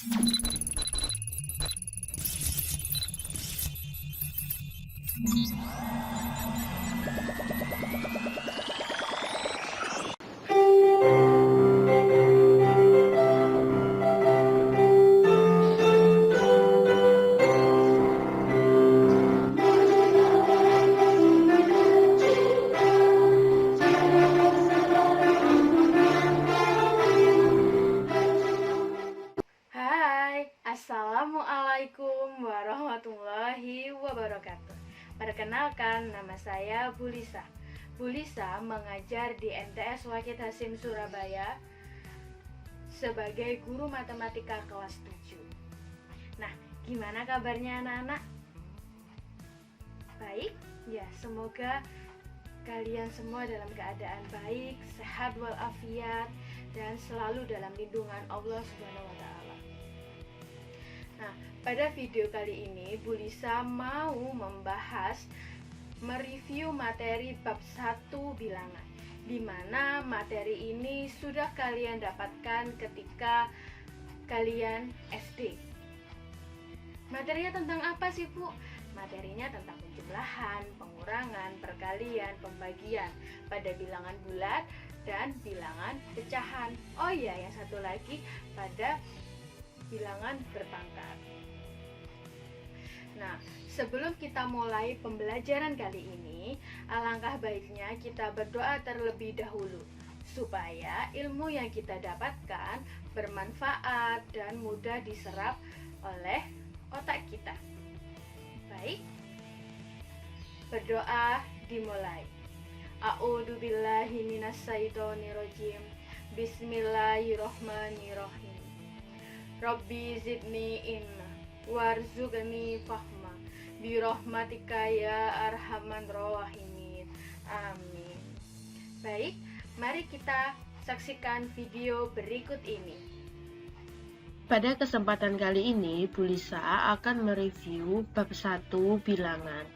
Hai, Assalamualaikum warahmatullahi wabarakatuh. Perkenalkan, nama saya Bulisa. Bulisa mengajar di MTS Wahid Hasim Surabaya sebagai guru matematika kelas 7. Nah, gimana kabarnya anak-anak? Baik? Ya, semoga kalian semua dalam keadaan baik, sehat walafiat, dan selalu dalam lindungan Allah Subhanahu wa Ta'ala. Nah, pada video kali ini Bulisa mau mereview materi bab 1 bilangan, di mana materi ini sudah kalian dapatkan ketika kalian SD. Materinya tentang apa sih, Bu? Materinya tentang penjumlahan, pengurangan, perkalian, pembagian pada bilangan bulat dan bilangan pecahan. Oh iya, yang satu lagi pada bilangan berpangkat. Nah, sebelum kita mulai pembelajaran kali ini, alangkah baiknya kita berdoa terlebih dahulu supaya ilmu yang kita dapatkan bermanfaat dan mudah diserap oleh otak kita. Baik, berdoa dimulai. A'udzubillahi minasyaitonirrajim. Bismillahirrahmanirrahim. Rabbi zidni ilma warzuqni fahma birahmatika ya arhaman rahimin. Amin. Baik, mari kita saksikan video berikut ini. Pada kesempatan kali ini, Bulisa akan mereview bab 1 bilangan.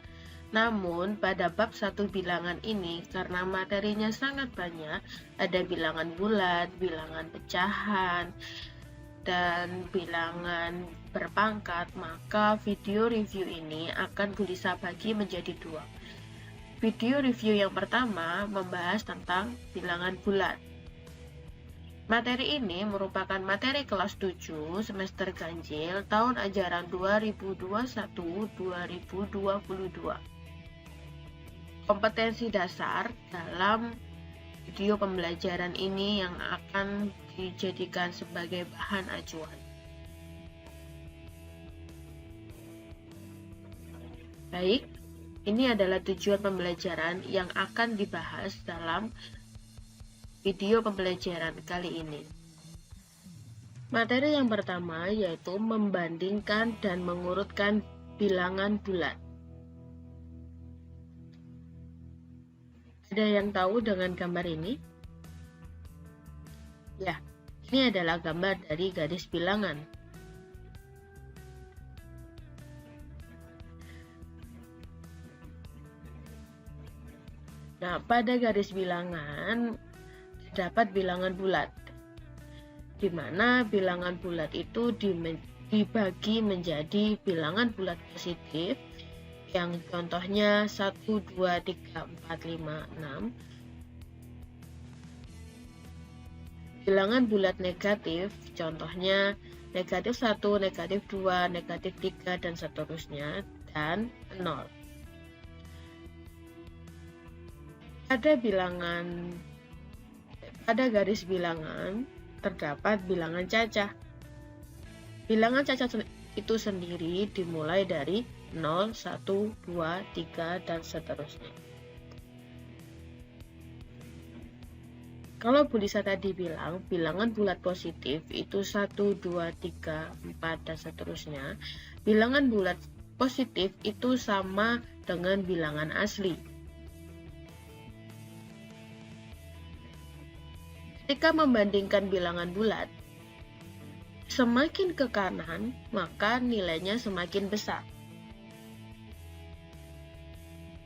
Namun, pada bab 1 bilangan ini, karena materinya sangat banyak, ada bilangan bulat, bilangan pecahan, dan bilangan berpangkat, maka video review ini akan Bulisa bagi menjadi 2. Video review yang pertama membahas tentang bilangan bulat. Materi ini merupakan materi kelas 7 semester ganjil tahun ajaran 2021-2022. Kompetensi dasar dalam video pembelajaran ini yang akan dijadikan sebagai bahan acuan. Baik, ini adalah tujuan pembelajaran yang akan dibahas dalam video pembelajaran kali ini. Materi yang pertama yaitu membandingkan dan mengurutkan bilangan bulat. Ada yang tahu dengan gambar ini? Ya, ini adalah gambar dari garis bilangan. Nah, pada garis bilangan terdapat bilangan bulat, di mana bilangan bulat itu dibagi menjadi bilangan bulat positif yang contohnya 1, 2, 3, 4, 5, 6. Bilangan bulat negatif contohnya negatif 1, negatif 2, negatif 3, dan seterusnya, dan 0. Pada garis bilangan terdapat bilangan cacah. Bilangan cacah itu sendiri dimulai dari 0, 1, 2, 3, dan seterusnya. Kalau Bulisa tadi bilang bilangan bulat positif itu 1, 2, 3, 4, dan seterusnya. Bilangan bulat positif itu sama dengan bilangan asli. Ketika membandingkan bilangan bulat, semakin ke kanan, maka nilainya semakin besar.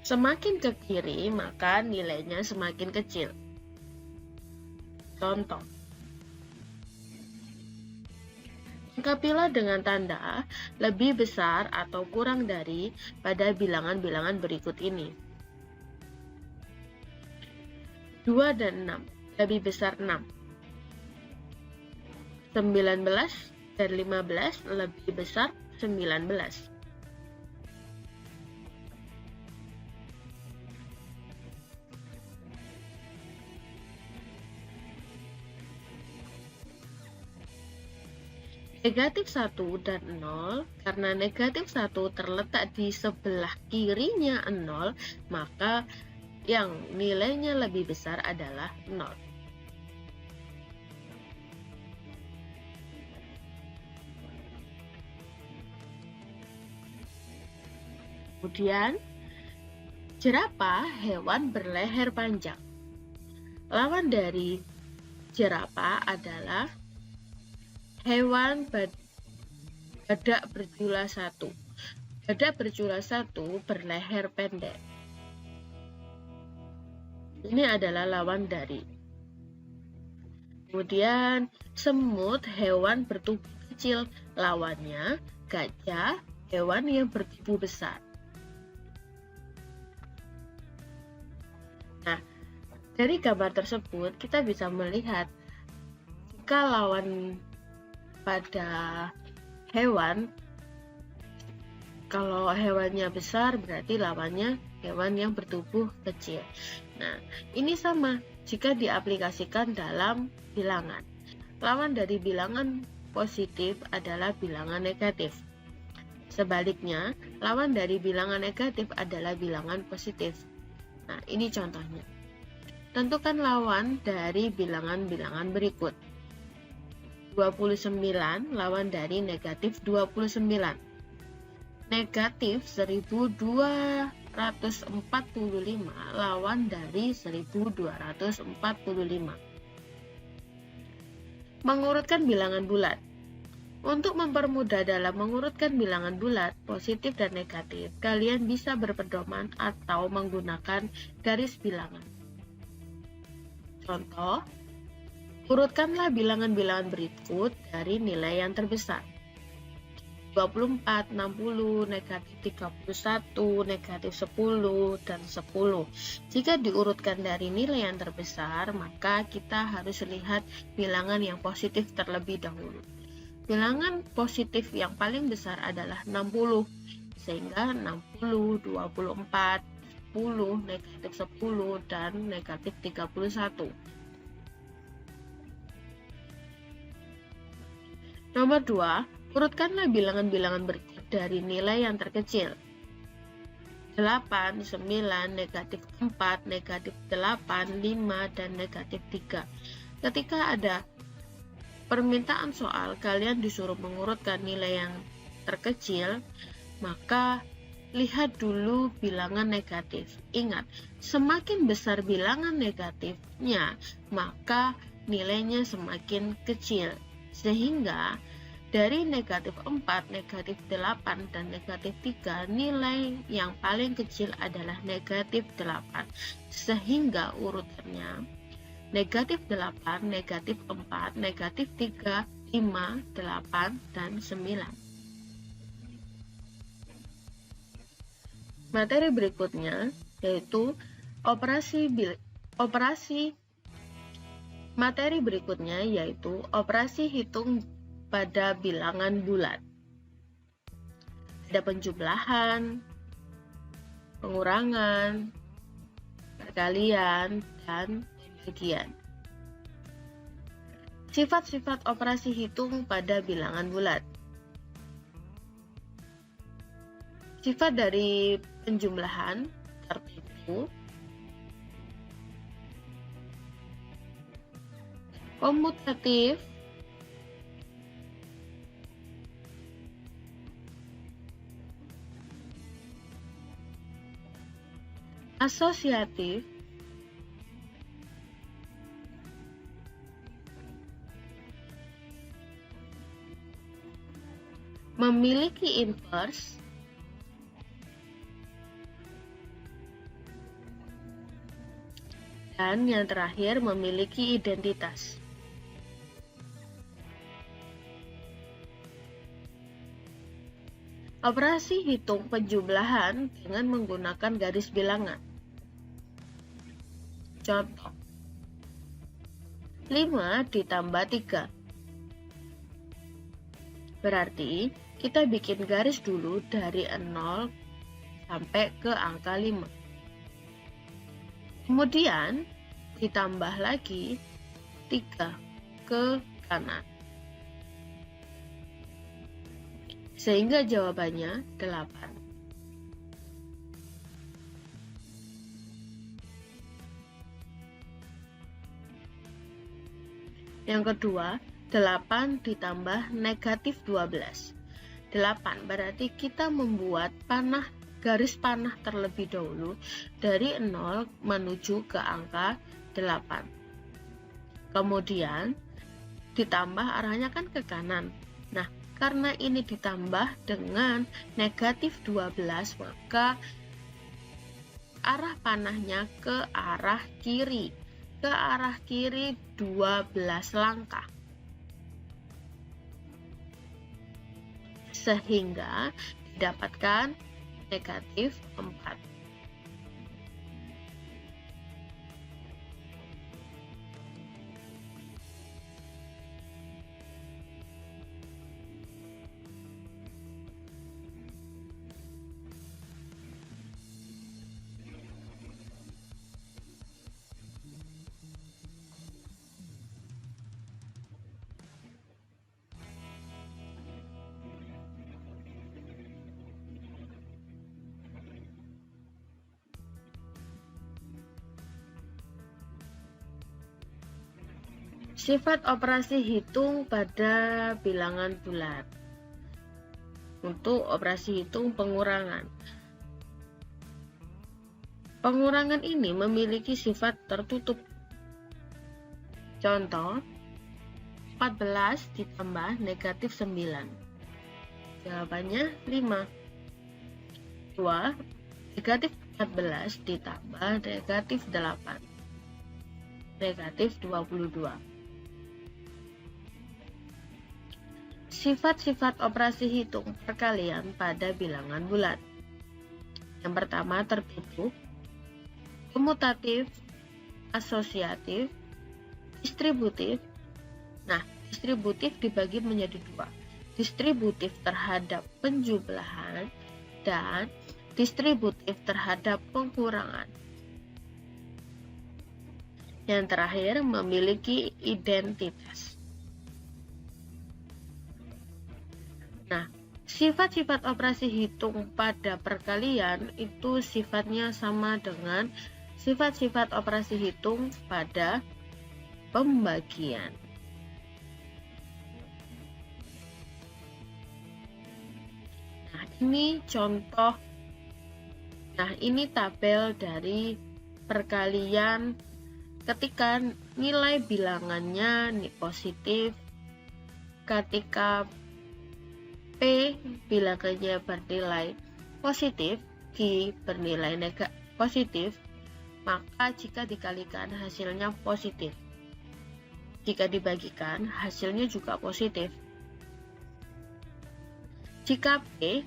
Semakin ke kiri, maka nilainya semakin kecil. Contoh, Lengkapilah dengan tanda lebih besar atau kurang dari pada bilangan-bilangan berikut ini. 2 dan 6, lebih besar 6. 19 dan 15 lebih besar 19. Negatif 1 dan 0, karena negatif 1 terletak di sebelah kirinya 0, maka yang nilainya lebih besar adalah 0. Kemudian, jerapah hewan berleher panjang. Lawan dari jerapah adalah hewan badak berjula 1. Badak berjula 1 berleher pendek. Ini adalah lawan dari. Kemudian, semut hewan bertubuh kecil. Lawannya gajah hewan yang bertubuh besar. Nah, dari gambar tersebut kita bisa melihat jika lawan pada hewan, kalau hewannya besar berarti lawannya hewan yang bertubuh kecil. Nah, ini sama jika diaplikasikan dalam bilangan. Lawan dari bilangan positif adalah bilangan negatif. Sebaliknya, lawan dari bilangan negatif adalah bilangan positif. Nah, ini contohnya. Tentukan lawan dari bilangan-bilangan berikut. 29 lawan dari negatif 29. Negatif 1245 lawan dari 1245. Mengurutkan bilangan bulat. Untuk mempermudah dalam mengurutkan bilangan bulat, positif dan negatif, kalian bisa berpedoman atau menggunakan garis bilangan. Contoh, urutkanlah bilangan-bilangan berikut dari nilai yang terbesar. 24, 60, negatif 31, negatif 10, dan 10. Jika diurutkan dari nilai yang terbesar, maka kita harus lihat bilangan yang positif terlebih dahulu. Bilangan positif yang paling besar adalah 60, sehingga 60, 24, 10, negatif 10, dan negatif 31. Nomor 2, urutkanlah bilangan-bilangan berikut dari nilai yang terkecil. 8, 9, negatif 4, negatif 8, 5, dan negatif 3. Ketika ada permintaan soal, kalian disuruh mengurutkan nilai yang terkecil, maka lihat dulu bilangan negatif. Ingat, semakin besar bilangan negatifnya, maka nilainya semakin kecil. Sehingga dari negatif 4, negatif 8, dan negatif 3, nilai yang paling kecil adalah negatif 8. Sehingga urutannya negatif 8, negatif 4, negatif 3, 5, 8, dan 9. Materi berikutnya yaitu operasi hitung pada bilangan bulat. Ada penjumlahan, pengurangan, perkalian, dan pembagian. Sifat-sifat operasi hitung pada bilangan bulat. Sifat dari penjumlahan tertentu, komutatif, asosiatif, memiliki inverse, dan yang terakhir memiliki identitas. Operasi hitung penjumlahan dengan menggunakan garis bilangan. Contoh, 5 ditambah 3. Berarti kita bikin garis dulu dari 0 sampai ke angka 5. Kemudian ditambah lagi 3 ke kanan. Sehingga jawabannya 8. Yang kedua, 8 ditambah negatif 12. 8 berarti kita membuat garis panah terlebih dahulu dari 0 menuju ke angka 8. Kemudian ditambah arahnya kan ke kanan. Nah, karena ini ditambah dengan negatif 12, maka arah panahnya ke arah kiri. Ke arah kiri 12 langkah. Sehingga didapatkan negatif 4. Sifat operasi hitung pada bilangan bulat. Untuk operasi hitung pengurangan. Pengurangan ini memiliki sifat tertutup. Contoh, 14 ditambah negatif 9. Jawabannya 5. 2. Negatif 14 ditambah negatif 8. Negatif 22. Sifat-sifat operasi hitung perkalian pada bilangan bulat. Yang pertama tertutup, komutatif, asosiatif, distributif. Nah, distributif dibagi menjadi 2. Distributif terhadap penjumlahan dan distributif terhadap pengurangan. Yang terakhir memiliki identitas. Nah, sifat-sifat operasi hitung pada perkalian itu sifatnya sama dengan sifat-sifat operasi hitung pada pembagian. Nah, ini contoh. Nah, ini tabel dari perkalian ketika nilai bilangannya positif, ketika P bilangannya bernilai positif, Q bernilai positif, maka jika dikalikan hasilnya positif. Jika dibagikan hasilnya juga positif. Jika P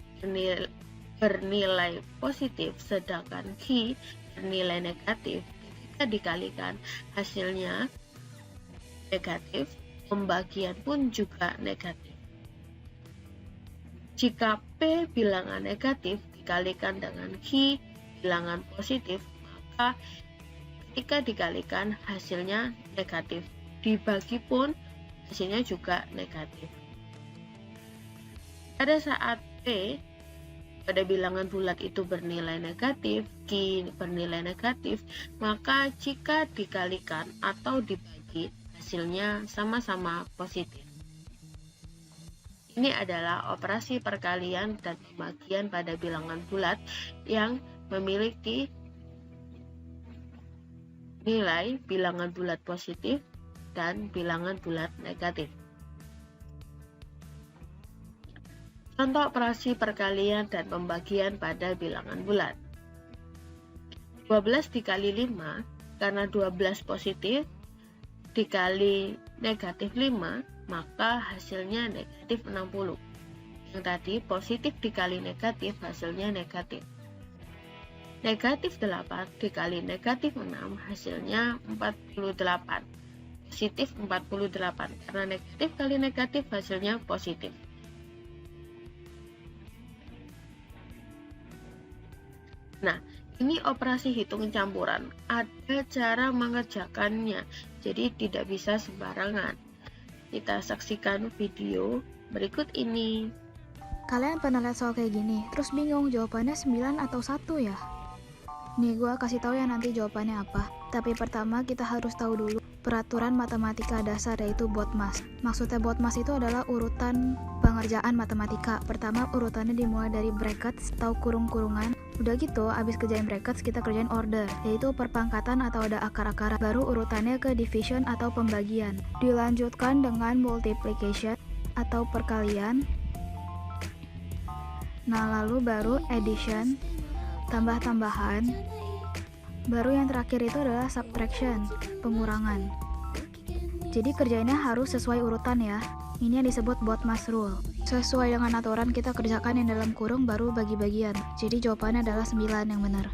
bernilai positif sedangkan Q bernilai negatif, jika dikalikan hasilnya negatif, pembagian pun juga negatif. Jika P bilangan negatif dikalikan dengan Q bilangan positif, maka ketika dikalikan hasilnya negatif. Dibagi pun hasilnya juga negatif. Pada saat P pada bilangan bulat itu bernilai negatif, Q bernilai negatif, maka jika dikalikan atau dibagi, hasilnya sama-sama positif. Ini adalah operasi perkalian dan pembagian pada bilangan bulat yang memiliki nilai bilangan bulat positif dan bilangan bulat negatif. Contoh operasi perkalian dan pembagian pada bilangan bulat. 12 dikali 5, karena 12 positif dikali negatif 5, maka hasilnya negatif 60. Yang tadi positif dikali negatif hasilnya negatif. Negatif 8 dikali negatif 6 hasilnya 48. Positif 48 karena negatif kali negatif hasilnya positif. Nah, ini operasi hitung campuran. Ada cara mengerjakannya, jadi tidak bisa sembarangan. Kita saksikan video berikut ini. Kalian pernah lihat soal kayak gini, terus bingung jawabannya 9 atau 1 ya? Nih gua kasih tahu ya nanti jawabannya apa. Tapi pertama kita harus tahu dulu peraturan matematika dasar, yaitu BODMAS. Maksudnya BODMAS itu adalah urutan pengerjaan matematika. Pertama urutannya dimulai dari brackets atau kurung-kurungan. Udah gitu, abis kerjain brackets kita kerjain order, yaitu perpangkatan atau ada akar-akar. Baru urutannya ke division atau pembagian. Dilanjutkan dengan multiplication atau perkalian. Nah lalu baru addition, tambah-tambahan. Baru yang terakhir itu adalah subtraction, pengurangan. Jadi kerjainnya harus sesuai urutan ya. Ini yang disebut BODMAS rule. Sesuai dengan aturan kita kerjakan yang dalam kurung baru bagi-bagian. Jadi jawabannya adalah 9 yang benar.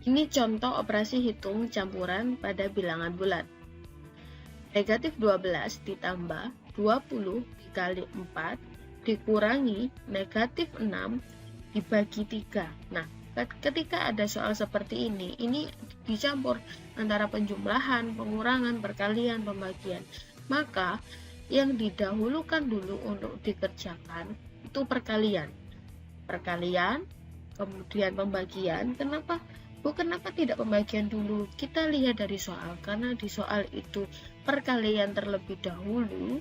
Ini contoh operasi hitung campuran pada bilangan bulat. Negatif 12 ditambah 20 dikali 4 dikurangi negatif 6 dibagi 3. Nah, ketika ada soal seperti ini dicampur antara penjumlahan, pengurangan, perkalian, pembagian. Maka yang didahulukan dulu untuk dikerjakan itu perkalian. Perkalian, kemudian pembagian. Kenapa tidak pembagian dulu? Kita lihat dari soal, karena di soal itu perkalian terlebih dahulu.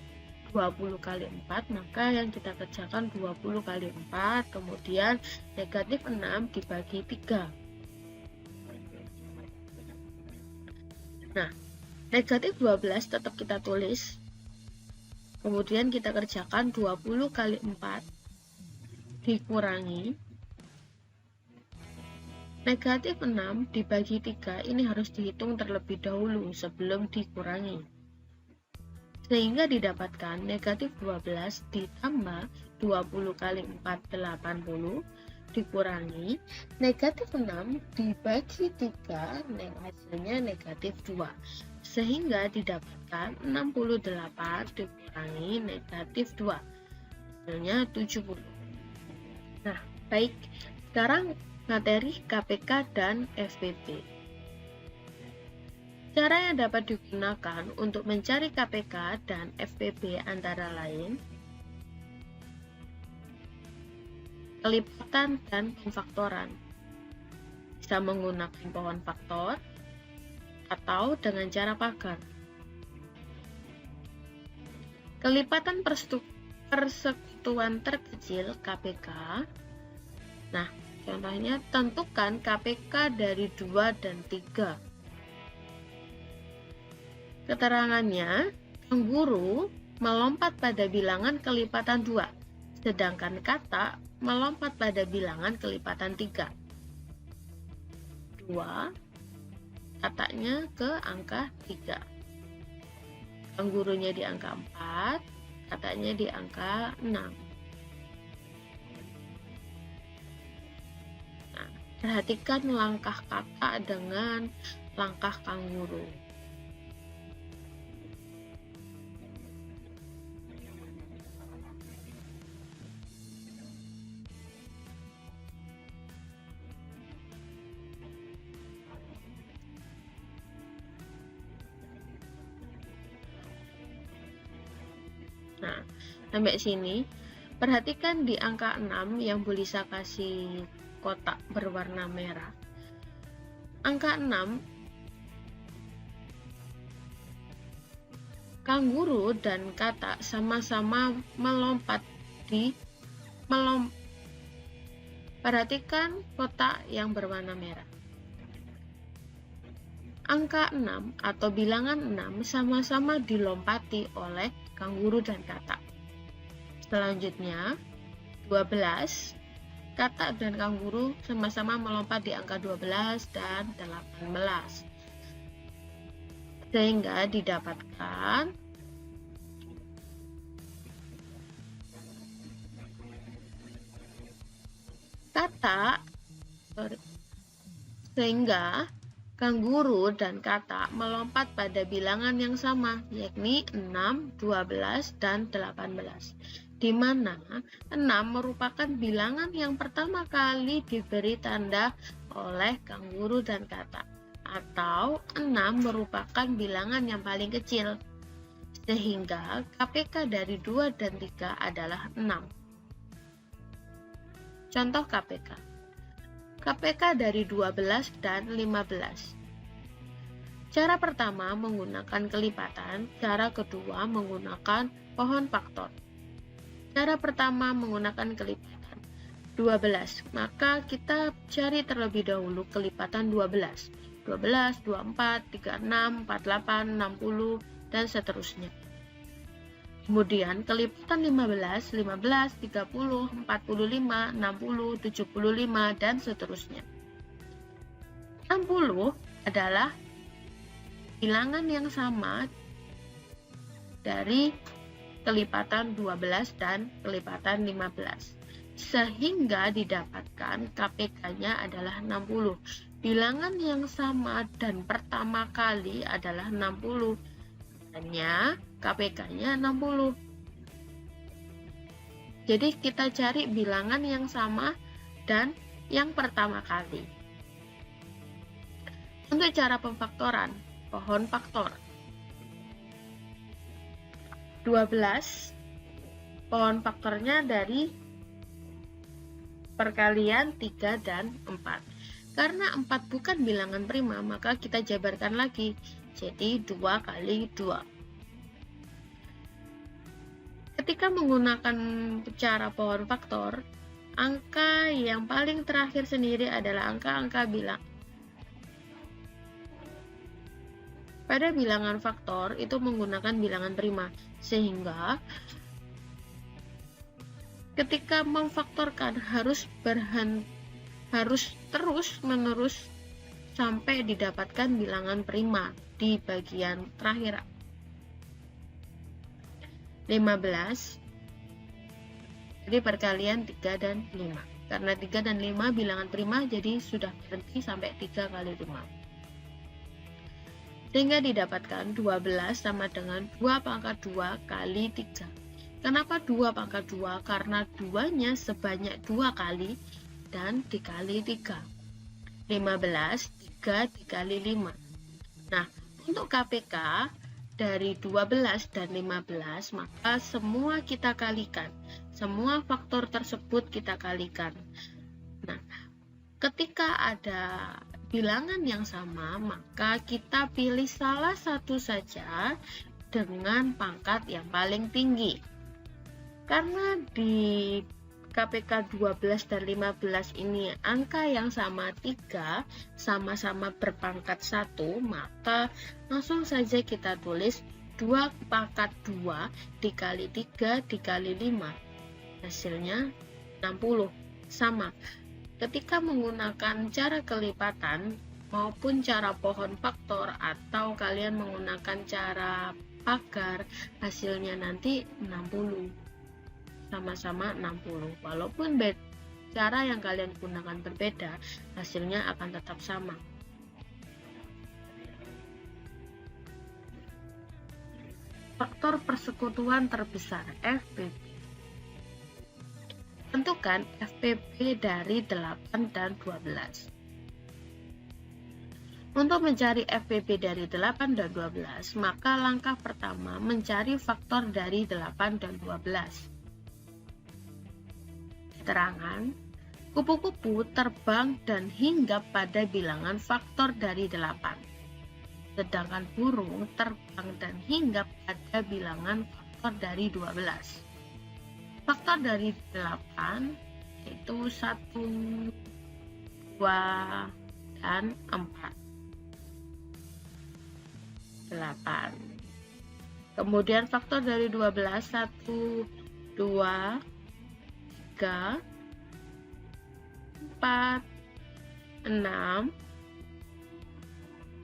20 kali 4, maka yang kita kerjakan 20 kali 4, kemudian negatif 6 dibagi 3. Nah, negatif 12 tetap kita tulis, kemudian kita kerjakan 20 kali 4 dikurangi negatif 6 dibagi 3. Ini harus dihitung terlebih dahulu sebelum dikurangi. Sehingga didapatkan negatif 12 ditambah 20 kali 4 80 dikurangi negatif 6 dibagi 3, hasilnya negatif 2. Sehingga didapatkan 68 dikurangi negatif 2, hasilnya 70. Nah, baik. Sekarang materi KPK dan FPP. Cara yang dapat digunakan untuk mencari KPK dan FPP antara lain kelipatan dan pemfaktoran. Bisa menggunakan pohon faktor atau dengan cara pagar. Kelipatan persekutuan terkecil KPK. Nah, contohnya tentukan KPK dari 2 dan 3. Keterangannya, guru melompat pada bilangan kelipatan 2, sedangkan kata melompat pada bilangan kelipatan 3. 2, katanya ke angka 3. Gurunya di angka 4, katanya di angka 6. Nah, perhatikan langkah kakak dengan langkah guru. Nah, sampai sini, perhatikan di angka 6 yang Bu Lisa kasih kotak berwarna merah. Angka 6, guru dan kata sama-sama melompat perhatikan kotak yang berwarna merah. Angka 6 atau bilangan 6 sama-sama dilompati oleh guru dan kata. Selanjutnya, 12, kata dan guru sama-sama melompat di angka 12 dan 18. Sehingga didapatkan Katak, sehingga kanguru dan katak melompat pada bilangan yang sama, yakni 6, 12, dan 18. Di mana 6 merupakan bilangan yang pertama kali diberi tanda oleh kanguru dan katak, atau 6 merupakan bilangan yang paling kecil, sehingga KPK dari 2 dan 3 adalah 6. Contoh KPK. KPK dari 12 dan 15. Cara pertama menggunakan kelipatan, cara kedua menggunakan pohon faktor. Cara pertama menggunakan kelipatan 12, maka kita cari terlebih dahulu kelipatan 12. 12, 24, 36, 48, 60, dan seterusnya. Kemudian kelipatan 15, 15, 30, 45, 60, 75, dan seterusnya. 60 adalah bilangan yang sama dari kelipatan 12 dan kelipatan 15. Sehingga didapatkan KPK-nya adalah 60. Bilangan yang sama dan pertama kali adalah 60. Hanya KPK-nya 60. Jadi kita cari bilangan yang sama dan yang pertama kali. Untuk cara pemfaktoran, pohon faktor. 12, pohon faktornya dari perkalian 3 dan 4. Karena 4 bukan bilangan prima, maka kita jabarkan lagi. Jadi 2 kali 2. Ketika menggunakan cara pohon faktor, angka yang paling terakhir sendiri adalah angka-angka bilang. Pada bilangan faktor itu menggunakan bilangan prima, sehingga ketika memfaktorkan harus terus-menerus sampai didapatkan bilangan prima di bagian terakhir. 15, jadi perkalian 3 dan 5. Karena 3 dan 5 bilangan prima, jadi sudah berhenti sampai 3 kali 5. Sehingga didapatkan 12 sama dengan 2 pangkat 2 kali 3. Kenapa 2 pangkat 2? Karena 2-nya sebanyak 2 kali dan dikali 3. 15, 3 dikali 5. Nah, untuk KPK dari 12 dan 15, maka semua kita kalikan. Semua faktor tersebut kita kalikan. Nah, ketika ada bilangan yang sama, maka kita pilih salah satu saja dengan pangkat yang paling tinggi. Karena di KPK 12 dan 15 ini angka yang sama 3, sama-sama berpangkat 1, maka langsung saja kita tulis 2 pangkat 2 dikali 3 dikali 5. Hasilnya 60. Sama. Ketika menggunakan cara kelipatan maupun cara pohon faktor atau kalian menggunakan cara pagar, hasilnya nanti 60. Sama-sama 60. Walaupun cara yang kalian gunakan berbeda, hasilnya akan tetap sama. Faktor persekutuan terbesar FPB. Tentukan FPB dari 8 dan 12. Untuk mencari FPB dari 8 dan 12, maka langkah pertama mencari faktor dari 8 dan 12. Keterangan, kupu-kupu terbang dan hinggap pada bilangan faktor dari 8. Sedangkan burung terbang dan hinggap pada bilangan faktor dari 12. Faktor dari 8 yaitu 1, 2, dan 4. 8. Kemudian faktor dari 12, 1, 2, 3, 4, 6,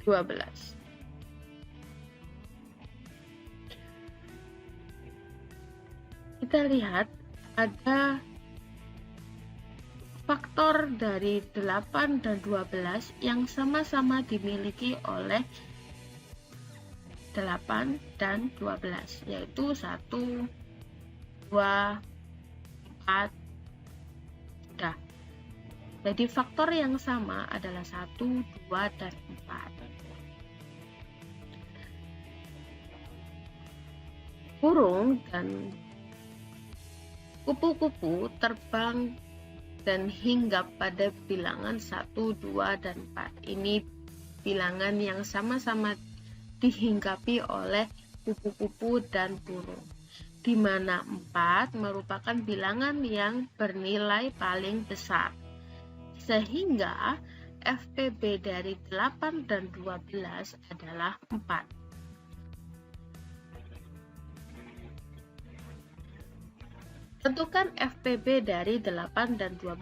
12. Kita lihat ada faktor dari 8 dan 12 yang sama-sama dimiliki oleh 8 dan 12, yaitu 1, 2, 4, sudah. Jadi faktor yang sama adalah 1, 2, dan 4. Burung dan kupu-kupu terbang dan hinggap pada bilangan 1, 2, dan 4. Ini bilangan yang sama-sama dihinggapi oleh kupu-kupu dan burung, di mana 4 merupakan bilangan yang bernilai paling besar. Sehingga FPB dari 8 dan 12 adalah 4. Tentukan FPB dari 8 dan 12.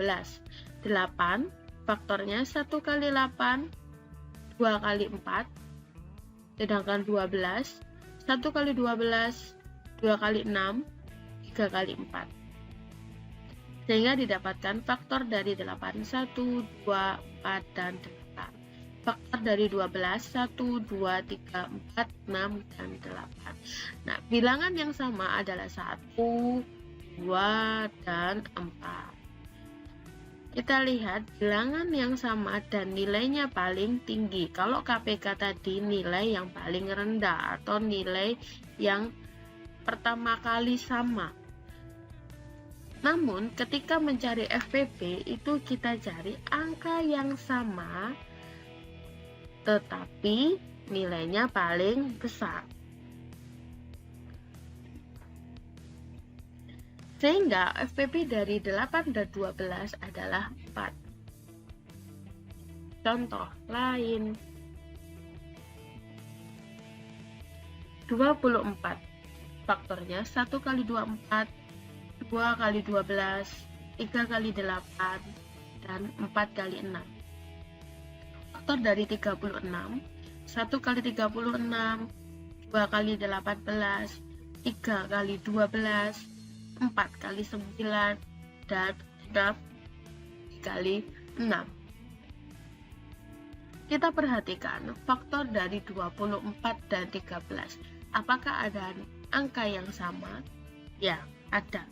8 faktornya 1 kali 8, 2 kali 4. Sedangkan 12, 1 kali 12, 2 kali 6, 3 kali 4. Sehingga didapatkan faktor dari 8, 1, 2, 4, dan 8. Faktor dari 12, 1, 2, 3, 4, 6, dan 8. Nah, bilangan yang sama adalah 1, 2, dan 4. Kita lihat bilangan yang sama dan nilainya paling tinggi. Kalau KPK tadi nilai yang paling rendah atau nilai yang pertama kali sama. Namun ketika mencari FPB itu kita cari angka yang sama tetapi nilainya paling besar. Sehingga FPB dari 8 dan 12 adalah 4. Contoh lain. 24. Faktornya 1 kali 24, 2 kali 12, 3 kali 8, dan 4 kali 6. Faktor dari 36, 1 kali 36, 2 kali 18, 3 kali 12, 4 kali 9, dan 6 kali 6. Kita perhatikan faktor dari 24 dan 13. Apakah ada angka yang sama? Ya, ada.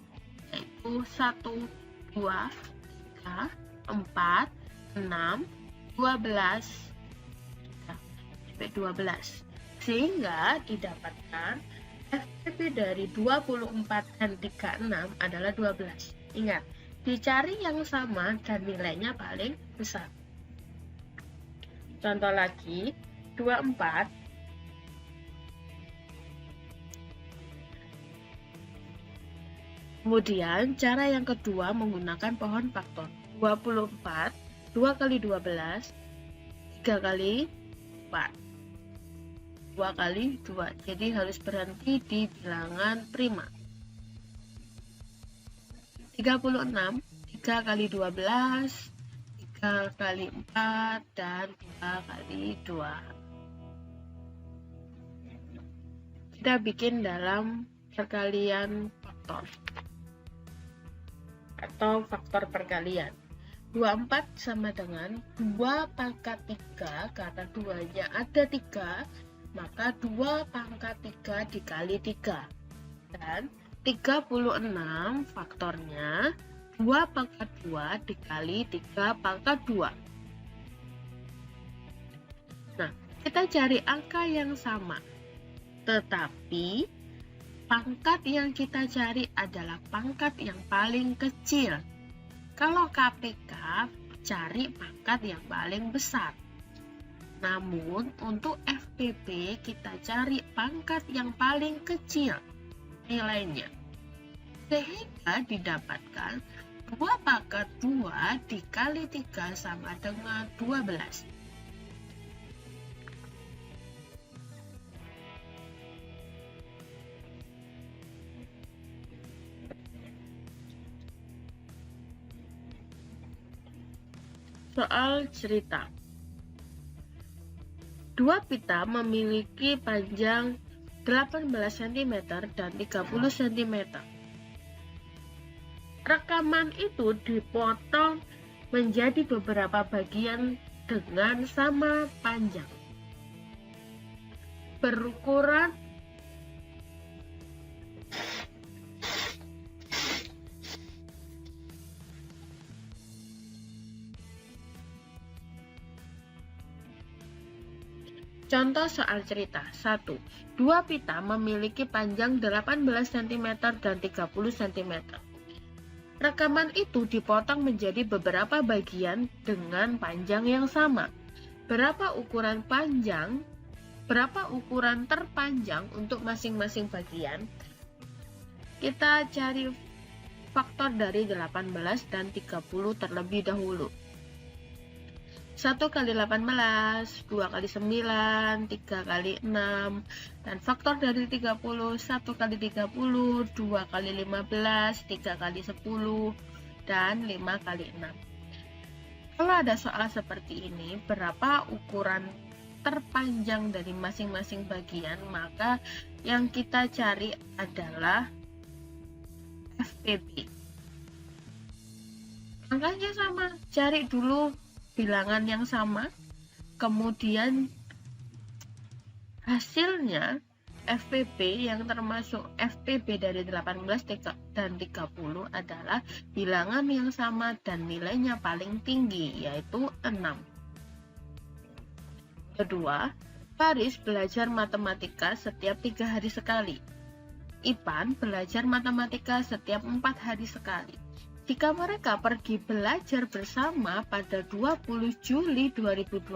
Yaitu 1, 2, 3, 4, 6, 12, sampai 12. Sehingga didapatkan FPB dari 24 dan 36 adalah 12. Ingat, dicari yang sama dan nilainya paling besar. Contoh lagi, 24. Kemudian, cara yang kedua menggunakan pohon faktor. 24, 2 kali 12, 3 kali 4. 2 kali 2, jadi harus berhenti di bilangan prima. 36, 3 kali 12, 3 kali 4, dan 2 kali 2. Kita bikin dalam perkalian faktor atau faktor perkalian. 24 sama dengan 2 pangkat 3, karena 2-nya ada 3, maka 2 pangkat 3 dikali 3. Dan 36 faktornya 2 pangkat 2 dikali 3 pangkat 2. Nah, kita cari angka yang sama. Tetapi pangkat yang kita cari adalah pangkat yang paling kecil. Kalau KPK cari pangkat yang paling besar. Namun, untuk FPB kita cari pangkat yang paling kecil nilainya. Sehingga didapatkan 2 pangkat 2 dikali 3 sama dengan 12. Soal cerita. 2 pita memiliki panjang 18 cm dan 30 cm. Rekaman itu dipotong menjadi beberapa bagian dengan sama panjang. Berukuran Contoh soal cerita. 1. Dua pita memiliki panjang 18 cm dan 30 cm. Rekaman itu dipotong menjadi beberapa bagian dengan panjang yang sama. Berapa ukuran terpanjang untuk masing-masing bagian? Kita cari faktor dari 18 dan 30 terlebih dahulu. 1 kali 18, 2 kali 9, 3 kali 6, dan faktor dari 30, 1 kali 30, 2 kali 15, 3 kali 10, dan 5 kali 6. Kalau ada soal seperti ini, berapa ukuran terpanjang dari masing-masing bagian, maka yang kita cari adalah FPB. Angkanya sama, cari dulu bilangan yang sama, kemudian hasilnya FPB yang termasuk FPB dari 18 dan 30 adalah bilangan yang sama dan nilainya paling tinggi, yaitu 6. Kedua, Faris belajar matematika setiap 3 hari sekali. Ipan belajar matematika setiap 4 hari sekali. Jika mereka pergi belajar bersama pada 20 Juli 2020,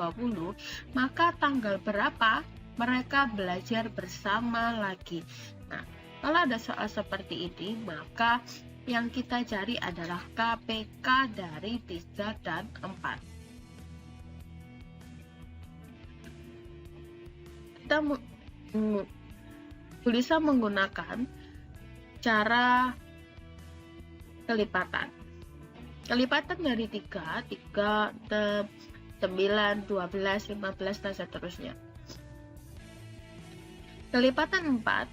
maka tanggal berapa mereka belajar bersama lagi? Nah, kalau ada soal seperti ini, maka yang kita cari adalah KPK dari 3 dan 4. Kita bisa menggunakan cara kelipatan. Kelipatan dari 3, 9, 12, 15, dan seterusnya. Kelipatan 4,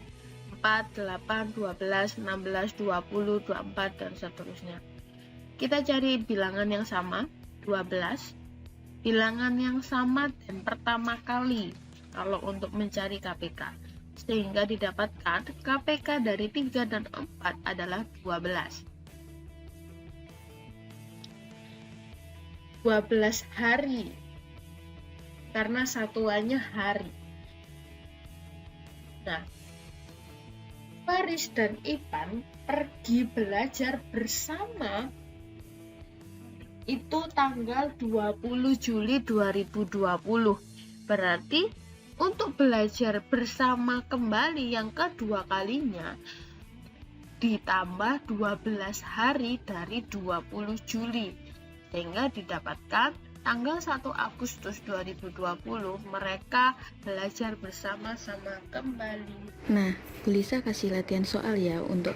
8, 12, 16, 20, 24, dan seterusnya. Kita cari bilangan yang sama, 12. Bilangan yang sama dan pertama kali kalau untuk mencari KPK. Sehingga didapatkan KPK dari 3 dan 4 adalah 12. 12 hari, karena satuannya hari. Nah, Faris dan Ipan pergi belajar bersama itu tanggal 20 Juli 2020. Berarti untuk belajar bersama kembali yang kedua kalinya ditambah 12 hari dari 20 Juli. Sehingga didapatkan tanggal 1 Agustus 2020 mereka belajar bersama-sama kembali. Nah, Bu Lisa kasih latihan soal ya untuk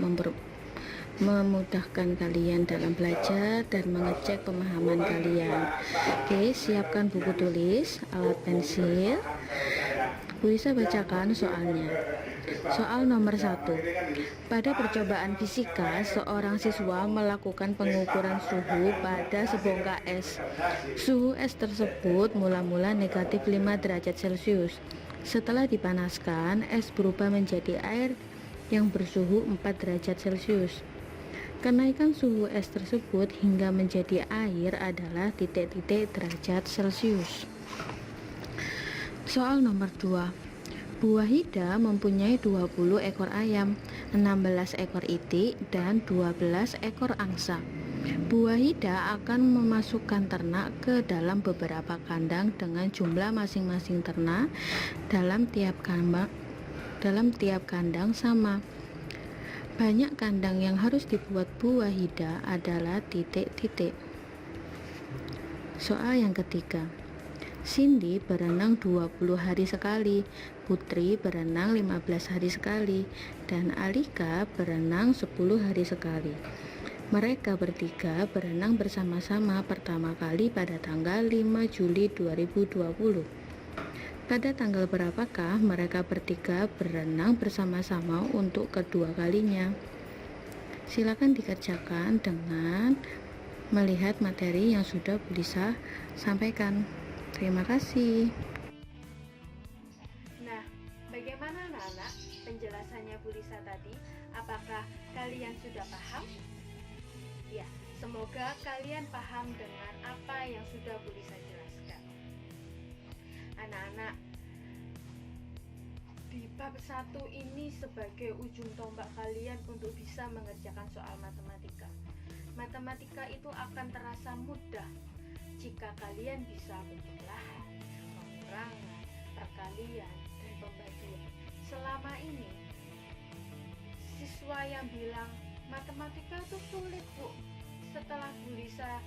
memudahkan kalian dalam belajar dan mengecek pemahaman kalian. Oke, siapkan buku tulis, alat pensil. Bu Lisa bacakan soalnya. Soal nomor 1. Pada percobaan fisika, seorang siswa melakukan pengukuran suhu pada sebongkah es. Suhu es tersebut mula-mula negatif 5 derajat Celcius. Setelah dipanaskan, es berubah menjadi air yang bersuhu 4 derajat Celcius. Kenaikan suhu es tersebut hingga menjadi air adalah titik-titik derajat Celcius. Soal nomor 2. Bu Wahida mempunyai 20 ekor ayam, 16 ekor itik, dan 12 ekor angsa. Bu Wahida akan memasukkan ternak ke dalam beberapa kandang dengan jumlah masing-masing ternak dalam tiap kandang sama. Banyak kandang yang harus dibuat Bu Wahida adalah titik-titik. Soal yang ketiga. Cindy berenang 20 hari sekali, Putri berenang 15 hari sekali, dan Alika berenang 10 hari sekali. Mereka bertiga berenang bersama-sama pertama kali pada tanggal 5 Juli 2020. Pada tanggal berapakah mereka bertiga berenang bersama-sama untuk kedua kalinya? Silakan dikerjakan dengan melihat materi yang sudah Bu Lisa sampaikan. Terima kasih. Nah, bagaimana anak-anak penjelasannya Bu Lisa tadi? Apakah kalian sudah paham? Ya, semoga kalian paham dengan apa yang sudah Bu Lisa jelaskan. Anak-anak, di bab 1 ini sebagai ujung tombak kalian untuk bisa mengerjakan soal matematika. Matematika itu akan terasa mudah jika kalian bisa penjumlahan, pengurangan, perkalian, dan pembagian. Selama ini, siswa yang bilang matematika itu sulit, Bu. Setelah Bu Lisa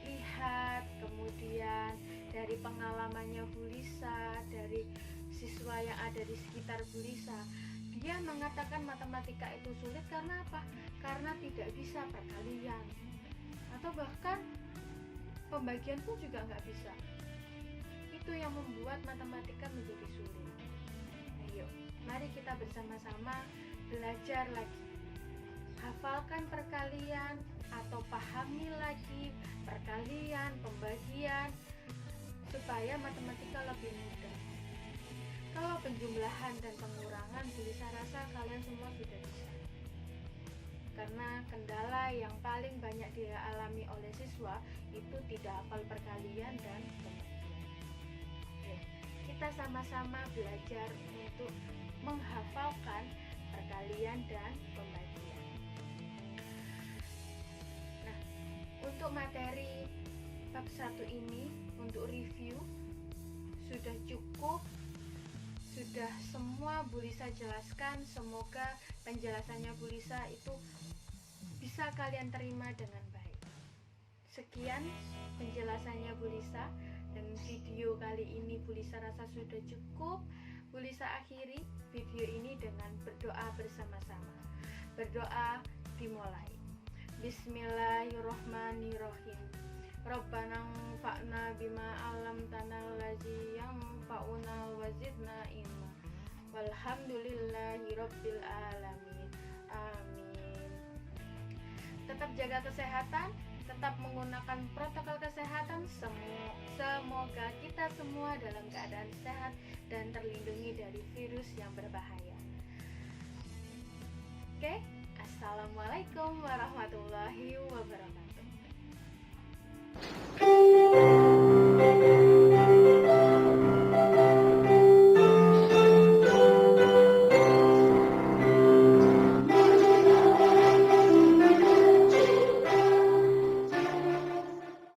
lihat, kemudian dari pengalamannya Bu Lisa, dari siswa yang ada di sekitar Bu Lisa, dia mengatakan matematika itu sulit karena apa? Karena tidak bisa perkalian, atau bahkan pembagian pun juga nggak bisa. Itu yang membuat matematika menjadi sulit. Ayo, mari kita bersama-sama belajar lagi. Hafalkan perkalian atau pahami lagi perkalian, pembagian, supaya matematika lebih mudah. Kalau penjumlahan dan pengurangan, bisa rasa kalian semua sudah bisa. Karena kendala yang paling banyak dialami oleh siswa itu tidak hafal perkalian dan pembagian. Oke, kita sama-sama belajar untuk menghafalkan perkalian dan pembagian. Nah, untuk materi bab 1 ini, untuk review sudah cukup. Sudah semua Bu Lisa jelaskan. Semoga penjelasannya Bu Lisa itu bisa kalian terima dengan baik. Sekian penjelasannya Bu Lisa, dan video kali ini Bu Lisa rasa sudah cukup. Bu Lisa akhiri video ini dengan berdoa bersama-sama. Berdoa dimulai. Bismillahirrohmanirrohim. Rabbana fa'na bima alamtana allazi yanfa'una wazidna ilma. Walhamdulillahi rabbil alamin. Amin. Tetap jaga kesehatan, tetap menggunakan protokol kesehatan. Semoga kita semua dalam keadaan sehat dan terlindungi dari virus yang berbahaya. Oke, assalamualaikum warahmatullahi wabarakatuh.